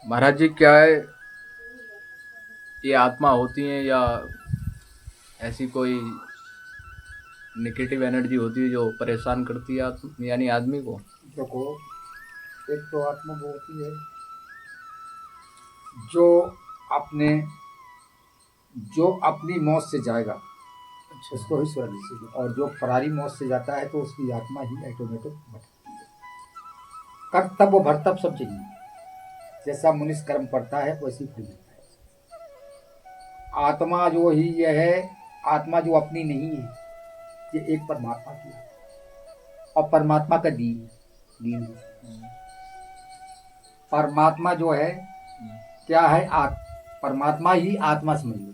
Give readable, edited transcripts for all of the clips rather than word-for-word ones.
महाराज जी क्या है, ये आत्मा होती है या ऐसी कोई नेगेटिव एनर्जी होती है जो परेशान करती है यानी आदमी को? देखो, एक तो आत्मा वो होती है जो अपने जो अपनी मौत से जाएगा उसको ही स्वर्ग से, और जो फरारी मौत से जाता है तो उसकी आत्मा ही ऑटोमेटिक भटकती है। कर्तव्य भर्तव्य सब चाहिए, जैसा मनुष्य कर्म करता है वैसी फल मिलता है। आत्मा जो ही यह है, आत्मा जो अपनी नहीं है, ये एक परमात्मा की है और परमात्मा का दीन दीन है। परमात्मा जो है क्या है, परमात्मा ही आत्मा समझ लो।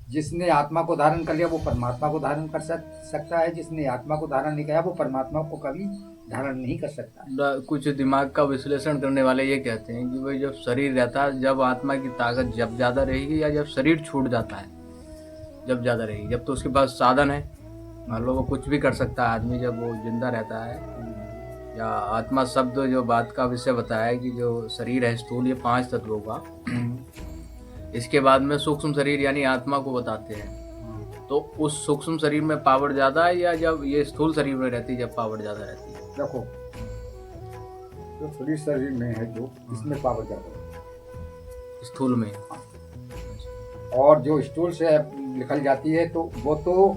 जिसने आत्मा को धारण कर लिया वो परमात्मा को धारण कर सकता है, जिसने आत्मा को धारण नहीं किया वो परमात्मा को कभी धारण नहीं कर सकता है। कुछ दिमाग का विश्लेषण करने वाले ये कहते हैं कि भाई जब शरीर रहता है, जब आत्मा की ताकत जब ज़्यादा रहेगी या जब शरीर छूट जाता है जब ज़्यादा रहेगी, जब तो उसके पास साधन है। मान लो वो कुछ भी कर सकता है आदमी जब वो जिंदा रहता है। या आत्मा शब्द जो बात का विषय बताया है कि जो शरीर है स्थूल, ये 5 तत्वों का, इसके बाद में सूक्ष्म शरीर यानी आत्मा को बताते हैं। तो उस सूक्ष्म शरीर में पावर ज़्यादा है या जब ये स्थूल शरीर में रहती है जब पावर ज़्यादा रहती है? देखो, जो शरीर शरीर में है जो इसमें पावर ज्यादा है स्थूल में। और जो स्टूल से निकल जाती है तो वो तो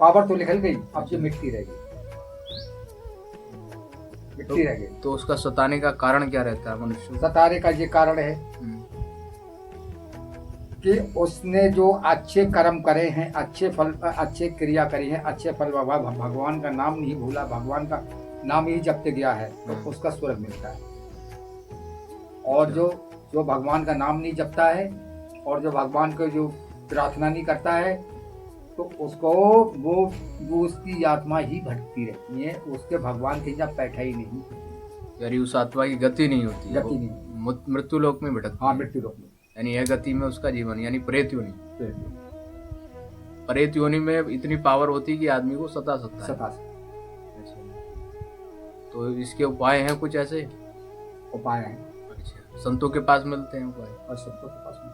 पावर तो निकल गई, अब जो मिट्टी रह गई, मिट्टी रह गई। तो उसका सताने का कारण क्या रहता है मनुष्य को? सतारे का ये कारण है कि उसने जो अच्छे कर्म करे हैं, अच्छे फल, अच्छे क्रिया करी है, अच्छे फल भगवान का नाम नहीं भूला, भगवान का नाम ही जपते गया है तो उसका स्वर्ग मिलता है। और जो जो भगवान का नाम नहीं जपता है और जो भगवान को जो प्रार्थना नहीं करता है तो उसको वो उसकी आत्मा ही भटकती रहती है, उसके भगवान के जब बैठा ही नहीं, यानी उस आत्मा की गति नहीं होती है, गति नहीं। मृत्यु लोक में भटकती हाँ, है। मृत्यु लोक में। यानी यह गति में उसका जीवन यानी प्रेत योनि। तो प्रेत योनि में इतनी पावर होती है कि आदमी को सता सकता है। सता अच्छा। तो इसके उपाय हैं कुछ ऐसे? उपाय हैं। अच्छा, संतों के पास मिलते हैं उपाय? और संतों के पास में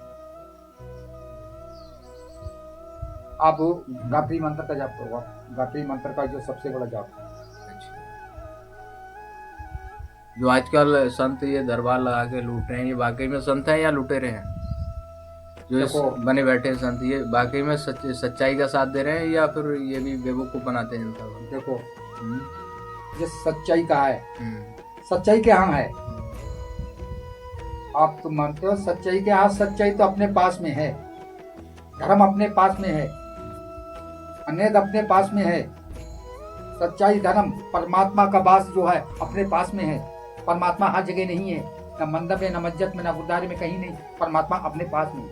आप गायत्री मंत्र का जाप करो। गायत्री मंत्र का जो सबसे बड़ा जाप है। जो आजकल संत ये दरबार लगा के लूट रहे हैं, ये वाकई में संत हैं या लुटेरे हैं? जो इस बने बैठे संत ये वाकई में सच्चाई का साथ दे रहे हैं या फिर ये भी बेवकूफ बनाते हैं जनता को? देखो, ये सच्चाई का है, सच्चाई के यहाँ है। आप तो मानते हो सच्चाई के यहाँ, सच्चाई तो अपने पास में है, धर्म अपने पास में है, अनेक अपने पास में है। सच्चाई धर्म परमात्मा का वास जो है अपने पास में है। परमात्मा हर जगह नहीं है, न मंदिर में, न मस्जिद में, न गुरुद्वारे में, कहीं नहीं। परमात्मा अपने पास में है।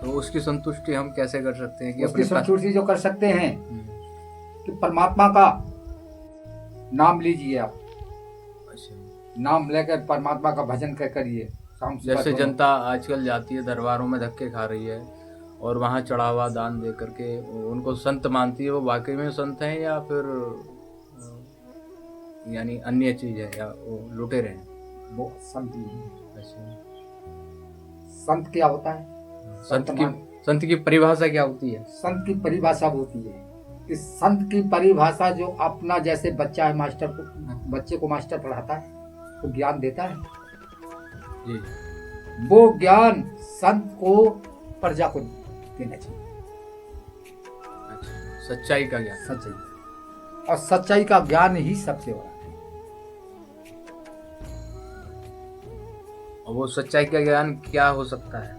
तो उसकी संतुष्टि हम कैसे कर सकते हैं कि उसकी अपने संतुष्टि जो कर सकते हैं कि परमात्मा का नाम लीजिए आप। अच्छा। नाम लेकर परमात्मा का भजन करिए। जैसे जनता आजकल जाती है दरबारों में धक्के खा रही है और वहाँ चढ़ावा दान दे करके उनको संत मानती है, वो वाकई में संत हैं या फिर यानी अन्य चीज है या वो लुटेरे हैं? वो संत ही है। अच्छा। संत क्या होता है? संत की परिभाषा क्या होती है? संत की परिभाषा होती है कि संत की परिभाषा जो अपना, जैसे बच्चा है, मास्टर को, बच्चे को मास्टर पढ़ाता है तो ज्ञान देता है जी। वो ज्ञान संत को प्रजा को देना चाहिए। अच्छा, सच्चाई का ज्ञान। सच्चाई, और सच्चाई का ज्ञान ही सबसे बड़ा है। और वो सच्चाई का ज्ञान क्या हो सकता है?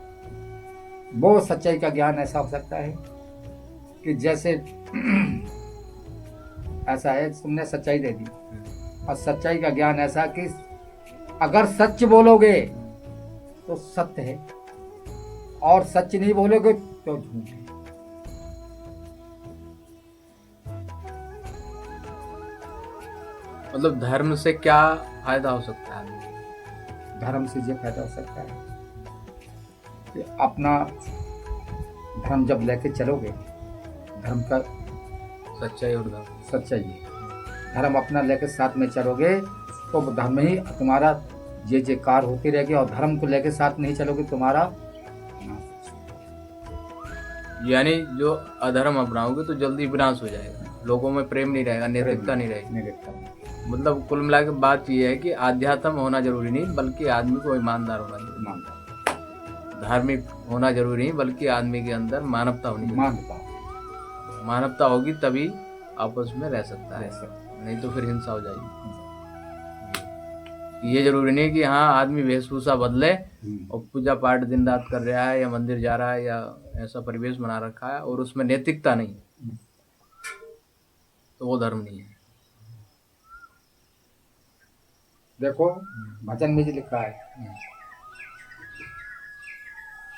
वो सच्चाई का ज्ञान ऐसा हो सकता है कि जैसे ऐसा है, तुमने सच्चाई दे दी और सच्चाई का ज्ञान ऐसा कि अगर सच बोलोगे तो सत्य है और सच नहीं बोलोगे तो झूठ है। मतलब धर्म से क्या फायदा हो सकता है? धर्म से ये फायदा हो सकता है कि अपना धर्म जब लेके चलोगे, धर्म का सच्चाई और धर्म, सच्चाई है, धर्म अपना लेके साथ में चलोगे तो धर्म ही तुम्हारा जे कार होती रहेगी, और धर्म को लेके साथ नहीं चलोगे तुम्हारा यानी जो अधर्म अपनाओगे तो जल्दी विनाश हो जाएगा, लोगों में प्रेम नहीं रहेगा, नैतिकता नहीं रहेगी। नहीं देखता। मतलब कुल मिला के बात ये है कि आध्यात्म होना जरूरी नहीं, बल्कि आदमी को ईमानदार होना जरूरी, मानता धार्मिक होना जरूरी नहीं, बल्कि आदमी के अंदर मानवता होनी जरूरी। मानता मानवता होगी तभी आपस में रह सकता है, ऐसा। नहीं तो फिर हिंसा हो जाएगी। ये जरूरी नहीं कि हाँ आदमी वेशभूषा बदले और पूजा पाठ दिन रात कर रहा है या मंदिर जा रहा है या ऐसा परिवेश बना रखा है और उसमें नैतिकता नहीं, तो वो धर्म नहीं है। देखो भजन में जो लिखा है,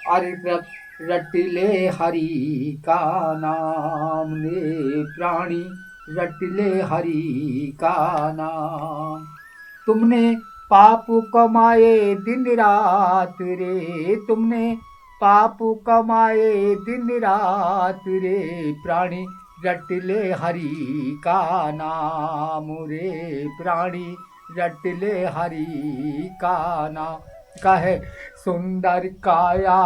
अरे रटिले हरि का नाम ने प्राणी, रटिले हरि का नाम। तुमने पाप कमाए दिन रात रे, तुमने पाप कमाए दिन रात रे, प्राणी रटिले हरि का नाम रे, प्राणी रटिले हरि का नाम। कहे सुंदर काया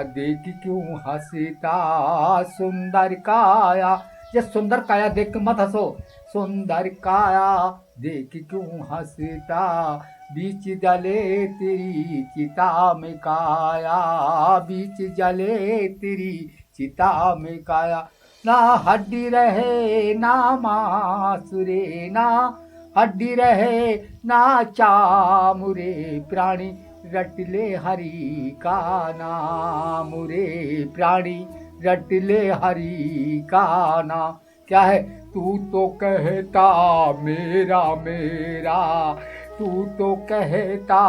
देख क्यों हंसता, सुंदर काया, ये सुंदर काया देख के मत हंसो, सुंदर काया देख क्यों हंसता, बीच जले तेरी चिता में काया, बीच जले तेरी चिता में काया। ना हड्डी रहे ना मांस रे, ना हड्डी रहे ना चाम रे, प्राणी रटले हरि का नाम रे, प्राणी रटले हरि का नाम। क्या है, तू तो कहता मेरा मेरा, तू तो कहता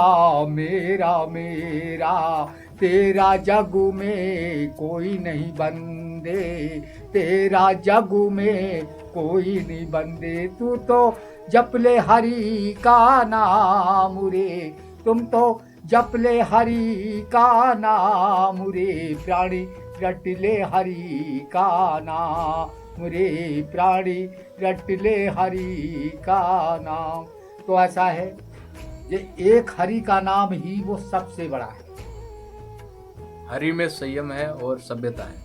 मेरा मेरा, तेरा जग में कोई नहीं बंदे, तेरा जग में कोई नहीं बंदे। तू तो जपले हरि का नाम रे, तुम तो जपले हरि का नाम रे, प्राणी रटले हरि का नाम रे, प्राणी रटले हरि का नाम। तो ऐसा है, ये एक हरि का नाम ही वो सबसे बड़ा है। हरि में संयम है और सभ्यता है,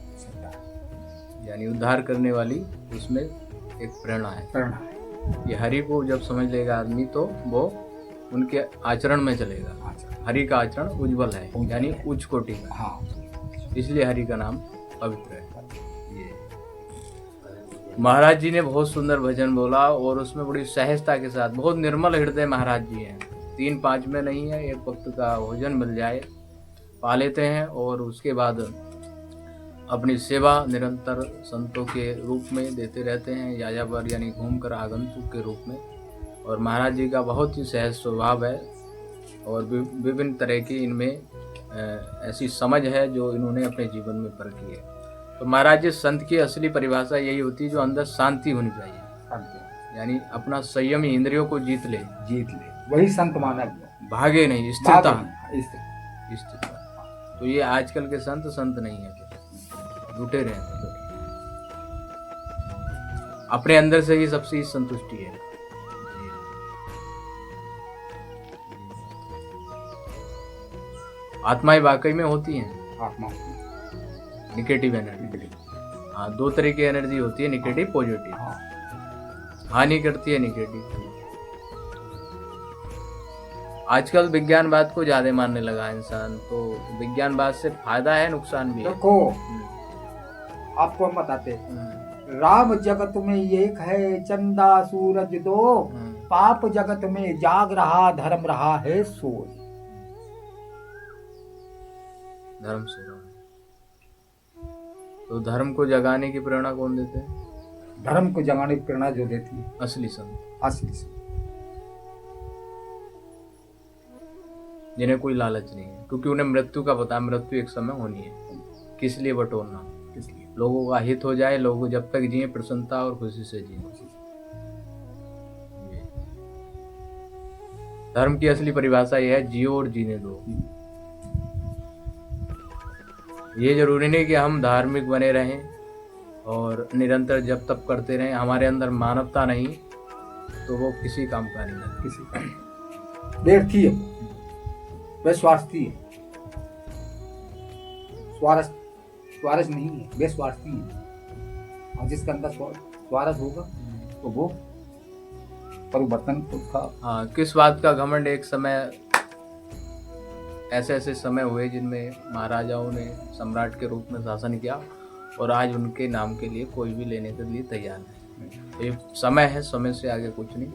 यानी उद्धार करने वाली उसमें एक प्रेरणा है। ये हरि को जब समझ लेगा आदमी तो वो उनके आचरण में चलेगा। हरि का आचरण उज्जवल है, यानी उच्च कोटि का। हाँ, इसलिए हरि का नाम पवित्र है। ये महाराज जी ने बहुत सुंदर भजन बोला और उसमें बड़ी सहजता के साथ, बहुत निर्मल हृदय महाराज जी हैं। 3-5 में नहीं है, एक वक्त का भोजन मिल जाए पा लेते हैं और उसके बाद अपनी सेवा निरंतर संतों के रूप में देते रहते हैं, यायावर यानी घूमकर आगंतुक के रूप में। और महाराज जी का बहुत ही सहज स्वभाव है और विभिन्न तरह की इनमें ऐसी समझ है जो इन्होंने अपने जीवन में परखी है। तो महाराज जी संत की असली परिभाषा यही होती है, जो अंदर शांति होनी चाहिए, यानी अपना संयम इंद्रियों को जीत ले, वही संत माना गया। भागे नहीं, स्थिरता। स्थिरता। तो ये आजकल के संत नहीं है, जुटे रहते, अपने अंदर से ही सबसे संतुष्टि है। आत्माएं वाकई में होती हैं, आत्मा निगेटिव एनर्जी। हाँ, 2 तरह की एनर्जी होती है, निगेटिव पॉजिटिव। हानि करती है निगेटिव। आजकल विज्ञानवाद को ज्यादा मानने लगा इंसान, तो विज्ञानवाद से फायदा है नुकसान भी है। देखो आपको हम बताते, राम जगत में एक है, चंदा सूरज दो, पाप जगत में जाग रहा, धर्म रहा है सोए। धर्म से रहो। तो धर्म को जगाने की प्रेरणा कौन देते हैं? धर्म को जगाने की प्रेरणा जो देती है असली संत, असली संत, जिन्हें कोई लालच नहीं है, क्योंकि उन्हें मृत्यु का पता, मृत्यु एक समय होनी है। किस लिए बटोरना? इसलिए लोगों का हित हो जाए, लोग जब तक जिए प्रसन्नता और खुशी से जिए। धर्म की असली परिभाषा यह है, जियो और जीने दो। ये जरूरी नहीं कि हम धार्मिक बने रहें और निरंतर जप तप करते रहें, हमारे अंदर मानवता नहीं तो वो किसी काम का नहीं है। किसी का व्यर्थी है, वह स्वार्थी है। स्वार्थ नहीं है, वे स्वार्थी है। और जिसके अंदर स्वार्थ होगा तो वो परिवर्तन उसका। हाँ, किस बात का घमंड। एक समय ऐसे ऐसे समय हुए जिनमें महाराजाओं ने सम्राट के रूप में शासन किया और आज उनके नाम के लिए कोई भी लेने के लिए तैयार नहीं। ये समय है, समय से आगे कुछ नहीं।